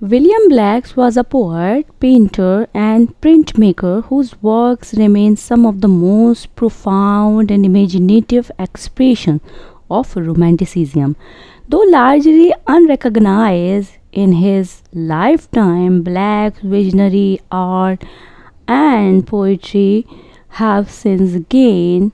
William Blake was a poet, painter, and printmaker whose works remain some of the most profound and imaginative expressions of Romanticism. Though largely unrecognized in his lifetime, Blake's visionary art and poetry have since gained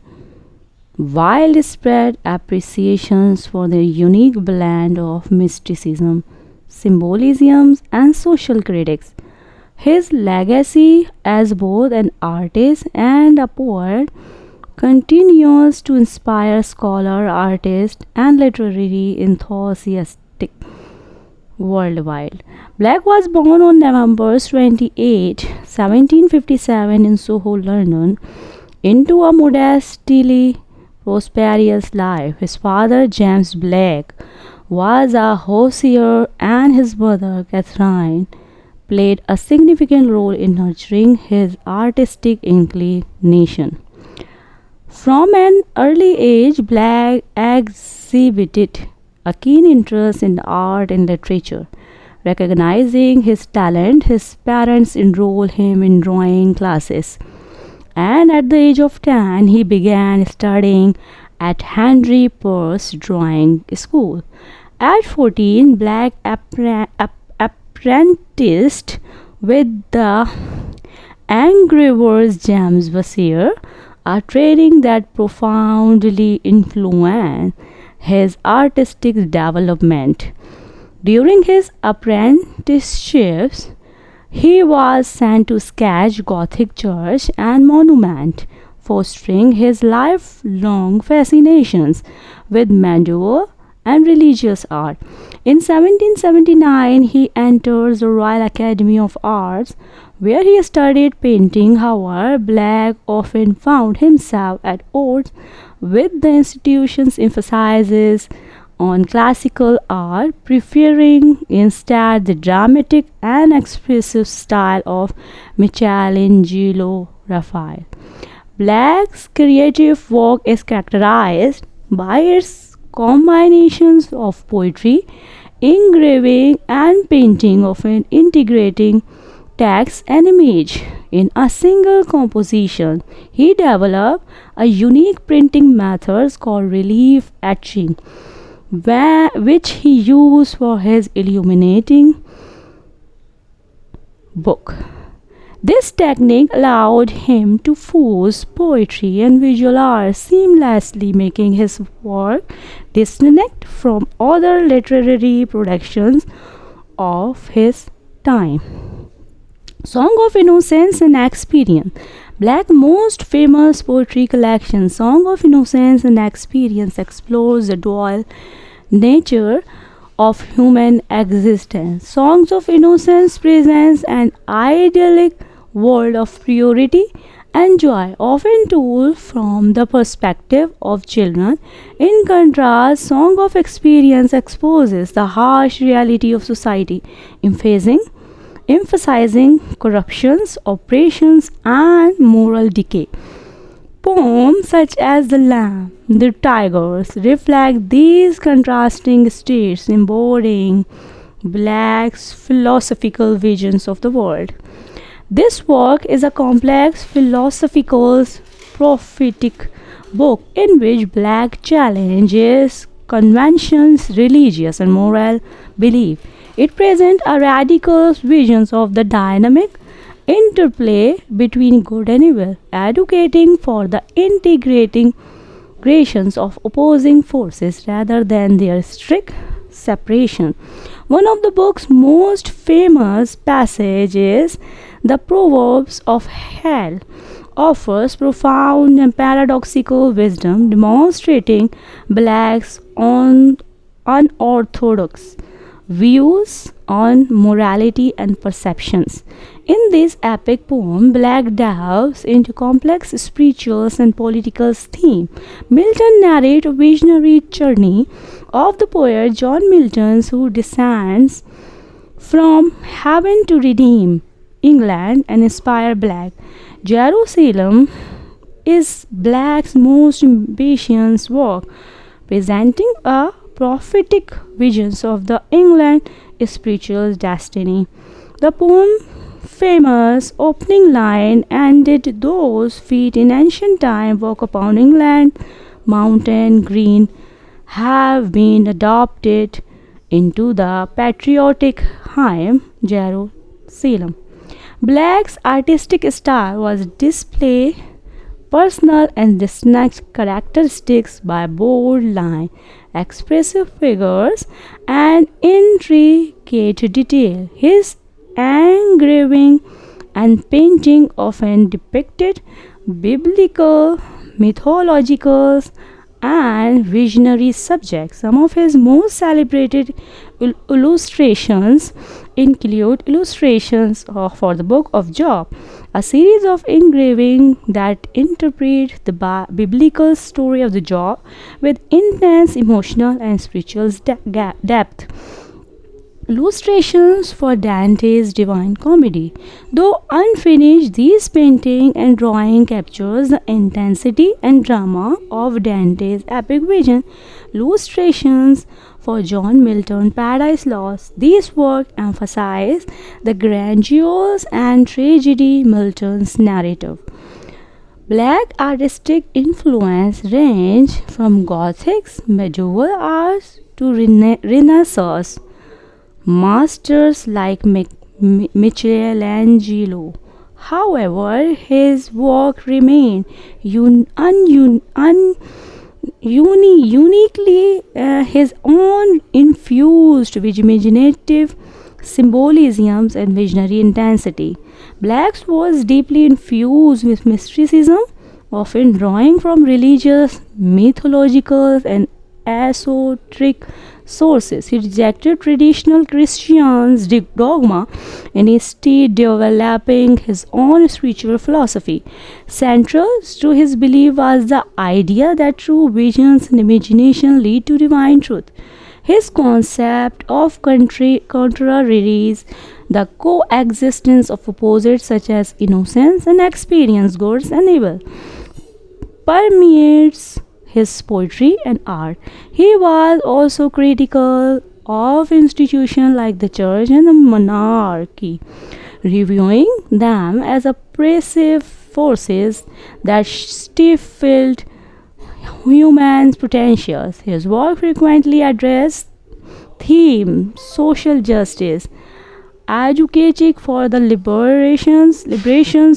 widespread appreciations for their unique blend of mysticism, symbolism, and social critics. His legacy as both an artist and a poet continues to inspire scholars, artists, and literary enthusiasts worldwide. Black was born on November 28, 1757, in Soho, London, into a modestly prosperous life. His father, James Blake, was a hosier, and his mother, Catherine, played a significant role in nurturing his artistic inclination. From an early age, Black exhibited a keen interest in art and literature. Recognizing his talent, his parents enrolled him in drawing classes, and at the age of 10, he began studying at Henry Purse Drawing School. At 14, Black apprenticed with the engraver James Vasseur, a training that profoundly influenced his artistic development. During his apprenticeships, he was sent to sketch Gothic church and monument, fostering his lifelong fascinations with medieval and religious art. In 1779, he enters the Royal Academy of Arts, where he studied painting. However, Black often found himself at odds with the institution's emphasis on classical art, preferring instead the dramatic and expressive style of Michelangelo Raphael. Black's creative work is characterized by its combinations of poetry, engraving, and painting, often integrating text and image in a single composition. He developed a unique printing method called relief etching, which he used for his illuminating book. This technique allowed him to fuse poetry and visual art seamlessly, making his work distinct from other literary productions of his time. Song of Innocence and Experience. Black's most famous poetry collection, Song of Innocence and Experience, explores the dual nature of human existence. Songs of Innocence presents an idyllic world of purity and joy, often told from the perspective of children. In contrast, Song of Experience exposes the harsh reality of society, emphasizing corruptions, oppressions, and moral decay. Poems such as The Lamb, The Tigers reflect these contrasting states, embodying Black's philosophical visions of the world. This work is a complex philosophical prophetic book in which Black challenges conventions, religious and moral belief. It presents a radical vision of the dynamic interplay between good and evil, advocating for the integrating creations of opposing forces rather than their strict separation. One of the book's most famous passages, The Proverbs of Hell, offers profound and paradoxical wisdom, demonstrating Black's unorthodox views on morality and perceptions. In this epic poem, Black delves into complex spiritual and political themes. Milton narrates a visionary journey of the poet John Milton, who descends from heaven to redeem England and inspire Black. Jerusalem is Black's most ambitious work, presenting a prophetic visions of the England spiritual destiny. The poem famous opening line, and did those feet in ancient time walk upon England mountain green, have been adopted into the patriotic hymn Jerusalem. Black's artistic style was display personal and distinct characteristics by bold line, expressive figures, and intricate detail. His engraving and painting often depicted biblical, mythological, and visionary subjects. Some of his most celebrated illustrations include illustrations for the Book of Job, a series of engravings that interpret the biblical story of the Job with intense emotional and spiritual depth. Illustrations for Dante's Divine Comedy. Though unfinished, these painting and drawing captures the intensity and drama of Dante's epic vision. Illustrations for John Milton Paradise Lost. These works emphasize the grandiose and tragedy Milton's narrative. Black artistic influence range from Gothic medieval arts to Renaissance masters like Michelangelo. However, his work remain uniquely his own, infused with imaginative symbolisms and visionary intensity. Black's was deeply infused with mysticism, often drawing from religious, mythological, and esoteric sources. He rejected traditional Christian's dogma and instead developing his own spiritual philosophy. Central to his belief was the idea that true visions and imagination lead to divine truth. His concept of contraries, the coexistence of opposites such as innocence and experience, good and evil, permeates his poetry and art. He was also critical of institutions like the church and the monarchy, reviewing them as oppressive forces that stifled human potentials. His work frequently addressed themes social justice, advocating for the liberations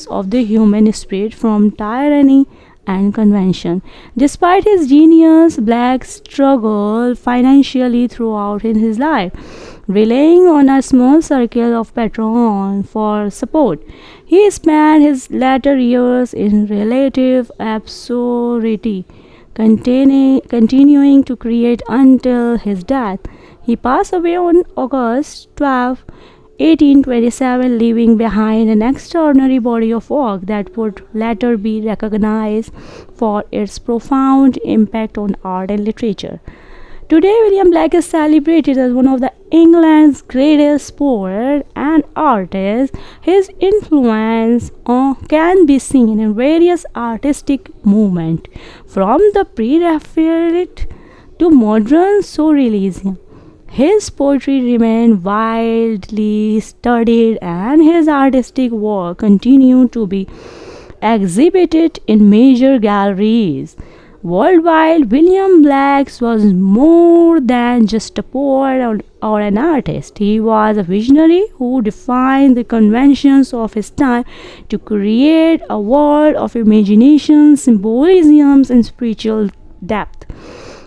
of the human spirit from tyranny and convention. Despite his genius, Black struggled financially throughout in his life, relying on a small circle of patrons for support. He spent his latter years in relative obscurity, continuing to create until his death. He passed away on August 12, 1827, leaving behind an extraordinary body of work that would later be recognized for its profound impact on art and literature. Today, William Blake is celebrated as one of the England's greatest poets and artists. His influence can be seen in various artistic movements, from the pre-Raphaelite to modern surrealism. His poetry remained widely studied and his artistic work continued to be exhibited in major galleries worldwide. William Blake was more than just a poet or an artist. He was a visionary who defined the conventions of his time to create a world of imagination, symbolisms, and spiritual depth.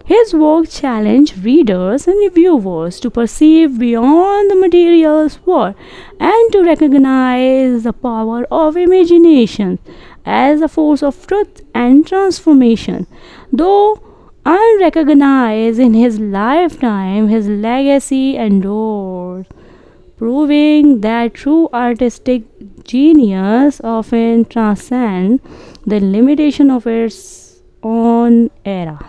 His work challenged readers and reviewers to perceive beyond the material's world and to recognize the power of imagination as a force of truth and transformation. Though unrecognized in his lifetime, his legacy endures, proving that true artistic genius often transcends the limitation of its own era.